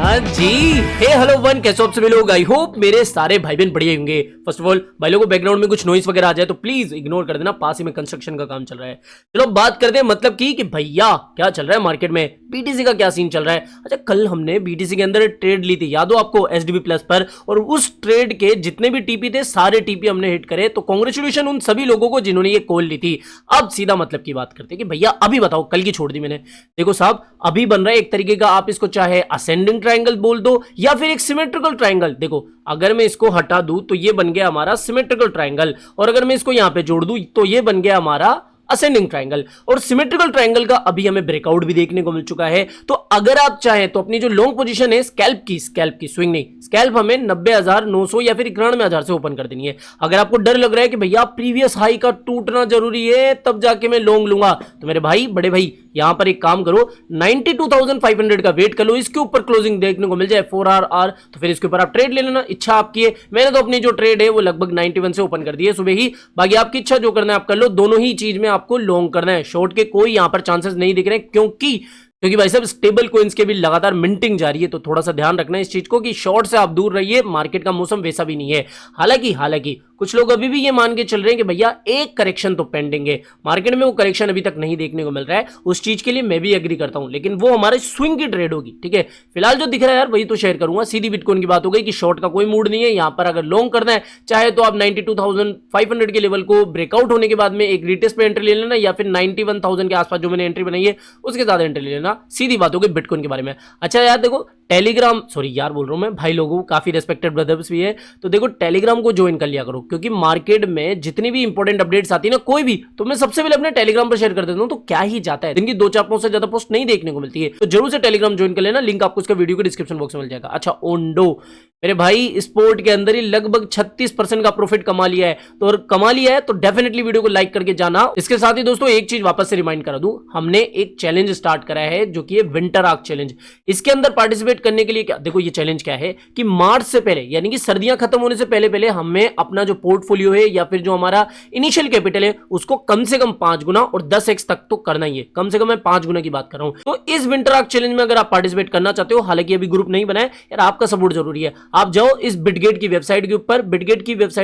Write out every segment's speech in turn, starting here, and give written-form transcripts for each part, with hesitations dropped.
हाँ जी, हे hello one, कैसे हो आप सभी लोग। आई होप मेरे सारे भाई बहन बढ़िया होंगे। फर्स्ट ऑफ ऑल भाई लोगों को बैकग्राउंड में कुछ नॉइस वगैरह आ जाए तो प्लीज इग्नोर कर देना, पास ही में कंस्ट्रक्शन का काम चल रहा है। चलो बात करते हैं मतलब कि भैया क्या चल रहा है मार्केट में, बीटीसी का क्या सीन चल रहा है। अच्छा, कल हमने बीटीसी के अंदर ट्रेड ली थी, याद हो आपको, एसडीबी प्लस पर, और उस ट्रेड के जितने भी टीपी थे सारे टीपी हमने हिट करे। तो कांग्रेचुलेशन उन सभी लोगों को जिन्होंने ये कॉल ली थी। अब सीधा मतलब की बात करते हैं कि भैया अभी बताओ, कल की छोड़ दी मैंने। देखो साहब, अभी बन रहा है एक तरीके का, आप इसको चाहे असेंडिंग ट्रायंगल बोल दो या फिर एक सिमेट्रिकल ट्रायंगल। देखो अगर मैं इसको हटा दूं तो ये बन गया हमारा सिमेट्रिकल ट्रायंगल, और अगर मैं इसको यहां पे जोड़ दूं तो ये बन गया हमारा असेंडिंग ट्रायंगल। और सिमेट्रिकल ट्रायंगल का अभी हमें ब्रेकआउट भी देखने को मिल चुका है। तो अगर आप चाहें तो अपनी जो लॉन्ग पोजीशन है स्कैल्प की स्विंग नहीं, स्कैल्प हमें 90,900 या फिर 91,000 से ओपन कर देनी है। अगर आपको डर लग रहा है कि भैया प्रीवियस हाई का टूटना जरूरी है तब जाके मैं लॉन्ग लूंगा, तो मेरे भाई बड़े भाई यहां पर एक काम करो, 92,500 का वेट कर लो, इसके ऊपर क्लोजिंग देखने को मिल जाए 4 तो फिर इसके ऊपर आप ट्रेड ले लेना, इच्छा आपकी है। मैंने तो अपनी जो ट्रेड है वो लगभग 91 से ओपन कर दी है सुबह ही। बाकी आपकी इच्छा जो करना है आप कर लो, दोनों ही चीज में आपको लॉन्ग करना है। शॉर्ट के कोई यहां पर चांसेस नहीं दिख रहे, क्योंकि भाई साहब स्टेबल कोइंस के भी लगातार मिंटिंग जारी है। तो थोड़ा सा ध्यान रखना है इस चीज को कि शॉर्ट से आप दूर रहिए, मार्केट का मौसम वैसा भी नहीं है। हालांकि कुछ लोग अभी भी ये मान के चल रहे हैं कि भैया एक करेक्शन तो पेंडिंग है मार्केट में, वो करेक्शन अभी तक नहीं देखने को मिल रहा है। उस चीज के लिए मैं भी एग्री करता हूं, लेकिन वो हमारे स्विंग की ट्रेड होगी, ठीक है। फिलहाल जो दिख रहा है यार वही तो शेयर करूंगा। सीधी बिटकॉइन की बात हो गई कि शॉर्ट का कोई मूड नहीं है यहां पर। अगर लॉन्ग करना है चाहे तो आप 92,500 के लेवल को ब्रेकआउट होने के बाद में एक रिटेस्ट पे एंट्री ले लेना, या फिर 91,000 के आसपास जो मैंने एंट्री बनाई है उसके साथ एंट्री ले लेना। सीधी बात हो गई बिटकॉइन के बारे में। अच्छा यार देखो, टेलीग्राम, सॉरी यार बोल रहा हूं मैं, भाई लोगों काफी रेस्पेक्टेड ब्रदर्स भी है, तो देखो टेलीग्राम को ज्वाइन कर लिया करो, क्योंकि मार्केट में जितनी भी इंपॉर्टेंट अपडेट्स आती है ना कोई भी, तो मैं सबसे पहले अपने टेलीग्राम पर शेयर कर देता हूं। तो क्या ही जाता है, दिन की 2-4 पोस्ट से ज्यादा पोस्ट नहीं देखने को मिलती है, तो जरूर से टेलीग्राम ज्वाइन कर लेना, लिंक आपको इसका वीडियो के डिस्क्रिप्शन बॉक्स में मिल जाएगा। अच्छा, ओंडो मेरे भाई स्पोर्ट के अंदर ही लगभग 36% का प्रॉफिट कमा लिया है, तो और कमा लिया है तो डेफिनेटली वीडियो को लाइक करके जाना। इसके साथ ही दोस्तों एक चीज वापस से रिमाइंड करा दूं, हमने एक चैलेंज स्टार्ट करा है जो कि है विंटर आर्क चैलेंज। इसके अंदर पार्टिसिपेट करने के लिए क्या, देखो ये चैलेंज क्या है कि मार्च से पहले यानी कि सर्दियां खत्म होने से पहले हमें अपना जो पोर्टफोलियो है या फिर जो हमारा इनिशियल कैपिटल है उसको कम से कम 5 गुना और 10x तक तो करना ही है। कम से कम मैं 5 गुना की बात कर रहा हूं। तो इस विंटर आर्क चैलेंज में अगर आप पार्टिसिपेट करना चाहते हो, हालांकि अभी ग्रुप नहीं बनाए यार, आपका सपोर्ट जरूरी है। आप जाओ इस बिटगेट की वेबसाइट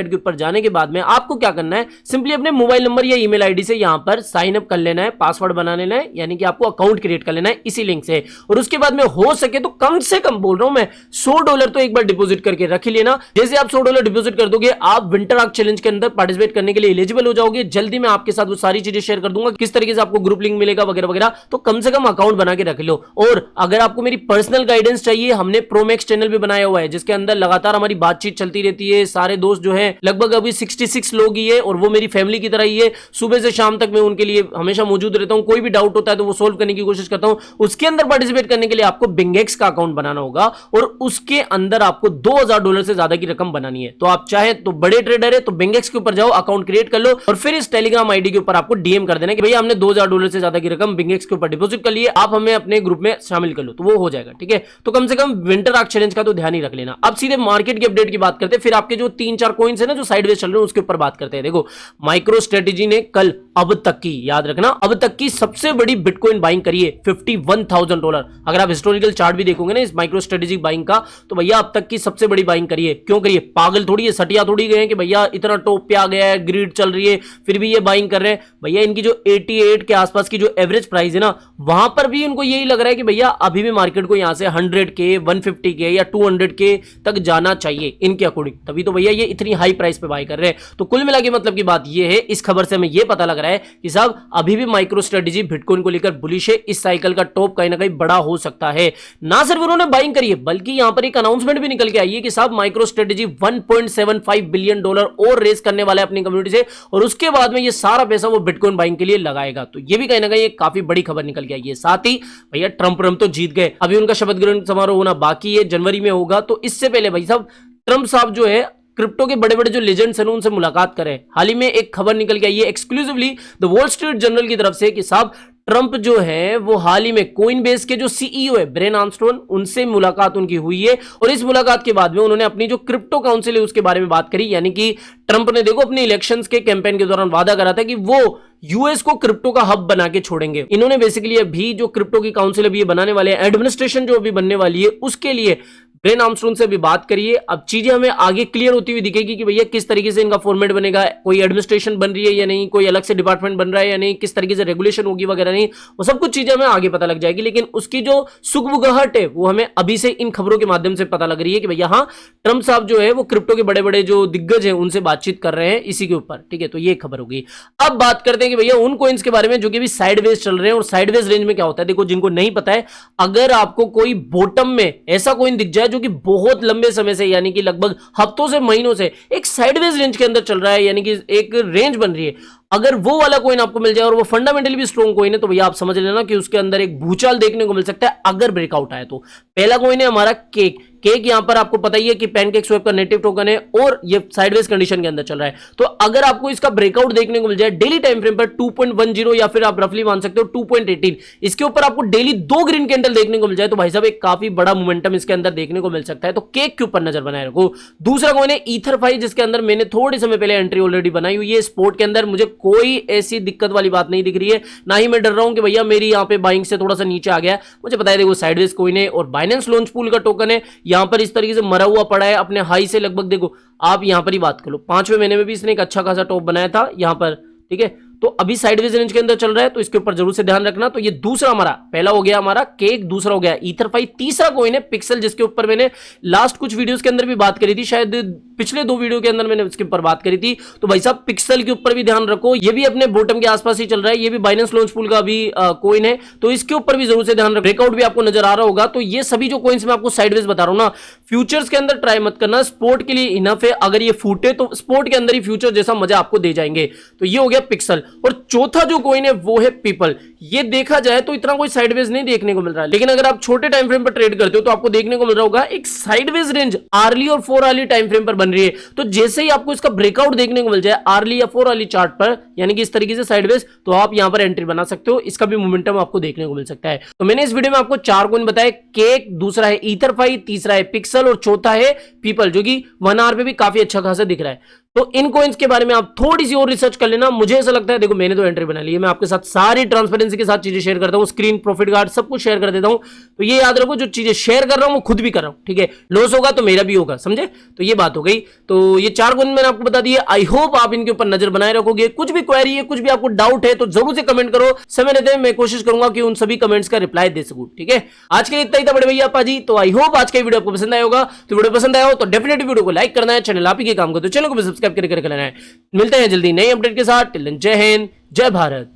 के ऊपर जाने के बाद में आपको क्या करना है, सिंपली अपने मोबाइल नंबर या ईमेल आईडी से यहां पर साइन अप कर लेना है, पासवर्ड बना लेना है, यानी कि आपको अकाउंट क्रिएट कर लेना है इसी लिंक से। और उसके बाद में हो सके तो कम से कम बोल रहा हूं मैं, $100 तो एक बार डिपॉजिट करके रख ही लेना। जैसे आप $100 डिपॉजिट कर दोगे, आप विंटर आर्क चैलेंज के अंदर पार्टिसिपेट करने के लिए एलिजिबल हो जाओगे। जल्दी मैं आपके साथ वो सारी चीजें शेयर कर दूंगा, किस तरीके से आपको ग्रुप लिंक मिलेगा वगैरह वगैरह। तो कम से कम अकाउंट बना के रख लो। और अगर आपको मेरी पर्सनल गाइडेंस चाहिए, हमने प्रोमैक्स चैनल भी बनाया हुआ है जिसके अंदर लगातार हमारी बातचीत चलती रहती है। सारे दोस्त जो है लगभग अभी 66 लोग ही है, और वो मेरी फैमिली की तरह ही है। सुबह से शाम तक मैं उनके लिए हमेशा मौजूद रहता हूं, कोई भी डाउट होता है तो वो सोल्व करने की कोशिश करता हूं। उसके अंदर पार्टिसिपेट करने के लिए आपको बिंगेक्स का अकाउंट बनाना होगा, और उसके अंदर आपको $2,000 से ज्यादा की रकम बनानी है। तो आप चाहे तो बड़े ट्रेडर है तो बिंगेक्स के ऊपर जाओ, अकाउंट क्रिएट कर लो, और फिर इस टेलीग्राम आईडी के ऊपर आपको डीएम कर देना कि भैया हमने $2,000 से ज्यादा की रकम बिंगेक्स के ऊपर डिपॉजिट कर लिए, आप हमें अपने ग्रुप में शामिल कर लो, तो वो हो जाएगा, ठीक है। तो कम से कम विंटर आर्क चैलेंज का तो ध्यान ही रख लेना। अब सीधे मार्केट की अपडेट की बात करते हैं, फिर आपके जो 3-4 कॉइन्स है ना जो साइडवेज चल रहे हैं उसके ऊपर बात करते हैं। देखो माइक्रो स्ट्रेटेजी ने कल अब तक की, याद रखना, अब तक की सबसे बड़ी बिटकॉइन बाइंग करी है $51,000। अगर आप हिस्टोरिकल चार्ट भी देखोगे ना इस माइक्रो स्ट्रेटेजिक बाइंग का, तो भैया अब तक की सबसे बड़ी बाइंग करी है। क्यों करिए, पागल थोड़ी है, सटिया थोड़ी गए कि भैया इतना टॉप पे आ गया है, ग्रीड चल रही है फिर भी ये बाइंग कर रहे हैं। भैया इनकी जो 88 के आसपास की जो एवरेज प्राइस है ना, वहां पर भी इनको यही लग रहा है कि भैया अभी भी मार्केट को यहां से 100K 150K या 200K तक जाना चाहिए इनके अकॉर्डिंग, तभी तो भैया ये इतनी हाई प्राइस पे बाय कर रहे हैं। तो कुल मिला के मतलब की बात ये है, इस खबर से हमें ये पता लग रहा है कि साहब अभी भी माइक्रो स्ट्रेटेजी बिटकॉइन को लेकर बुलिश है। इस साइकिल का टॉप कहीं ना कहीं बड़ा हो सकता है। ना सिर्फ उन्होंने बाइंग करी है बल्कि यहां पर एक अनाउंसमेंट भी निकल के आई है कि साहब माइक्रो स्ट्रेटेजी $1.75 बिलियन और रेस करने वाला है अपनी कम्युनिटी से, और उसके बाद में ये सारा पैसा वो बिटकॉइन बाइंग के लिए लगाएगा। तो ये भी कहीं ना कहीं एक काफी बड़ी खबर निकल के आई है। साथ ही भैया ट्रंप तो जीत गए, अभी उनका शपथ ग्रहण समारोह होना बाकी है, जनवरी में होगा। तो इससे पहले भाई साहब ट्रंप साहब जो है क्रिप्टो के बड़े बड़े जो लेजेंड्स हैं उनसे मुलाकात करें। हाल ही में एक खबर निकल के आई है exclusively the wall street journal की तरफ से कि साहब ट्रंप जो है वो हाल ही में कोइनबेस के जो सीईओ है ब्रेन आर्मस्ट्रॉन्ग, उनसे मुलाकात उनकी हुई है और इस मुलाकात के बाद में उन्होंने अपनी जो क्रिप्टो काउंसिल है उसके बारे में बात करी। यानी कि ट्रंप ने देखो अपने इलेक्शंस के कैंपेन के दौरान वादा करा था कि वो यूएस को क्रिप्टो का हब बना के छोड़ेंगे। इन्होंने बेसिकली अभी जो क्रिप्टो की काउंसिल अभी बनाने वाले हैं, एडमिनिस्ट्रेशन जो अभी बनने वाली है, उसके लिए ब्रेन आर्मस्ट्रॉन्ग से भी बात करिए। अब चीजें हमें आगे क्लियर होती हुई दिखेगी कि भैया किस तरीके से इनका फॉर्मेट बनेगा, कोई एडमिनिस्ट्रेशन बन रही है या नहीं, कोई अलग से डिपार्टमेंट बन रहा है या नहीं, किस तरीके से रेगुलेशन होगी वगैरह नहीं, वो सब कुछ चीजें हमें आगे पता लग जाएगी। लेकिन उसकी जो सुगबुगाहट है वो हमें अभी से इन खबरों के माध्यम से पता लग रही है कि भैया हाँ, ट्रंप साहब जो है वो क्रिप्टो के बड़े बड़े जो दिग्गज हैं उनसे बातचीत कर रहे हैं इसी के ऊपर। ठीक है, तो ये खबर होगी। अब बात करते हैं कि भैया उन कॉइन्स के बारे में जो कि भी साइडवेज चल रहे हैं। और साइडवेज रेंज में क्या होता है, देखो जिनको नहीं पता है, अगर आपको कोई बॉटम में ऐसा कॉइन दिख जाए जो कि बहुत लंबे समय से, यानी कि लगभग हफ्तों से महीनों से एक साइडवेज रेंज के अंदर चल रहा है, यानी कि एक रेंज बन रही है, अगर वो वाला कॉइन आपको मिल जाए और वो फंडामेंटली भी स्ट्रॉन्ग कॉइन है, तो भैया आप समझ लेना कि उसके अंदर एक भूचाल देखने को मिल सकता है अगर ब्रेकआउट आए तो। पहला कॉइन है हमारा केक। केक यहां पर आपको पता ही है कि पैनकेक स्वैप का नेटिव टोकन है और ये साइडवेज कंडीशन के अंदर चल रहा है। तो अगर आपको इसका ब्रेकआउट देखने को मिल जाए डेली टाइम फ्रेम पर 2.10 या फिर आप रफली मान सकते हो 2.18, इसके ऊपर आपको डेली 2 ग्रीन कैंडल देखने को मिल जाए, तो भाई साहब एक काफी बड़ा मोमेंटम इसके अंदर देखने को मिल सकता है। तो केक के ऊपर नजर बनाए रखो। दूसरा कॉइन है ईथरफाई, जिसके अंदर मैंने थोड़े समय पहले एंट्री ऑलरेडी बनाई हुई है। स्पोर्ट के अंदर मुझे कोई ऐसी दिक्कत वाली बात नहीं दिख रही है, ना ही मैं डर रहा हूं कि भैया मेरी यहां पे बाइंग से थोड़ा सा नीचे आ गया। मुझे पता है देखो साइडवेज कॉइन है और बाइनेंस लॉन्च पूल का टोकन है, यहां पर इस तरीके से मरा हुआ पड़ा है अपने हाई से लगभग। देखो आप यहां पर ही बात कर लो, 5वें महीने में भी इसने एक अच्छा खासा टॉप बनाया था यहां पर। ठीक है, तो अभी साइडवेज रेंज के अंदर चल रहा है, तो इसके ऊपर जरूर से ध्यान रखना। तो ये दूसरा हमारा, पहला हो गया हमारा केक, दूसरा हो गया ईथरफाई, तीसरा कॉइन है पिक्सल, जिसके ऊपर मैंने लास्ट कुछ वीडियोस के अंदर भी बात करी थी, शायद पिछले 2 वीडियो के अंदर मैंने इसके ऊपर बात करी थी। तो भाई साहब पिक्सल के ऊपर भी ध्यान रखो, ये भी अपने बॉटम के आसपास ही चल रहा है, ये भी बाइनेंस लॉन्च पूल का अभी कॉइन है, तो इसके ऊपर भी जरूर से ध्यान रखो। ब्रेकआउट भी आपको नजर आ रहा होगा। तो ये सभी जो कॉइन्स मैं आपको साइडवेज बता रहा हूं ना, फ्यूचर्स के अंदर ट्राई मत करना, स्पोर्ट के लिए इनफ है। अगर ये फूटे तो स्पोर्ट के अंदर ही फ्यूचर जैसा मजा आपको दे जाएंगे। तो ये हो गया पिक्सल। और चौथा जो कॉइन है वो है पीपल। ये देखा जाए तो इतना कोई साइडवेज नहीं देखने को मिल रहा है, लेकिन अगर आप छोटे टाइम फ्रेम पर ट्रेड करते हो तो आपको देखने को मिल रहा होगा एक साइडवेज रेंज आर्ली और 4 आर्ली टाइम फ्रेम पर बन रही है। तो जैसे ही आपको इसका ब्रेकआउट देखने को मिल जाए आर्ली या 4 आर्ली चार्ट पर, यानी कि इस तरीके से साइडवेज, तो आप यहां पर एंट्री बना सकते हो। इसका भी मोमेंटम आपको देखने को मिल सकता है। तो मैंने इस वीडियो में आपको 4 कॉइन बताए, केक, दूसरा है ईथरफाई, तीसरा है पिक्सल और चौथा है पीपल, जो कि 1 आवर पे भी काफी अच्छा खासा दिख रहा है। तो इन कॉइन्स के बारे में आप थोड़ी सी और रिसर्च कर लेना। मुझे ऐसा लगता है, देखो मैंने तो एंट्री बना ली है, मैं आपके साथ सारी ट्रांसपेरेंसी के साथ चीजें शेयर करता हूं, स्क्रीन, प्रॉफिट गार्ड सब कुछ शेयर कर देता हूं। तो ये याद रखो, जो चीजें शेयर कर रहा हूं वो खुद भी कर रहा हूं। ठीक है, लॉस होगा तो मेरा भी होगा, समझे? तो ये बात हो गई। तो ये 4 कॉइन मैंने आपको बता दिए। आई होप आप इनके ऊपर नजर बनाए रखोगे। कुछ भी क्वेरी है, कुछ भी आपको डाउट है तो जरूर से कमेंट करो, समय रहते हैं मैं कोशिश करूंगा कि उन सभी कमेंट्स का रिप्लाई दे सकूं। ठीक है, आज के लिए इतना ही था बड़े भैया पाजी। तो आई होप आज का वीडियो आपको पसंद आया होगा। तो वीडियो पसंद आया हो तो डेफिनेटली वीडियो को लाइक करना है, चैनल आप ही के काम को तो चैनल को भी सब्सक्राइब करके रखना है। मिलते हैं जल्दी नई अपडेट के साथ। टिल देन जय हिंद, जय भारत।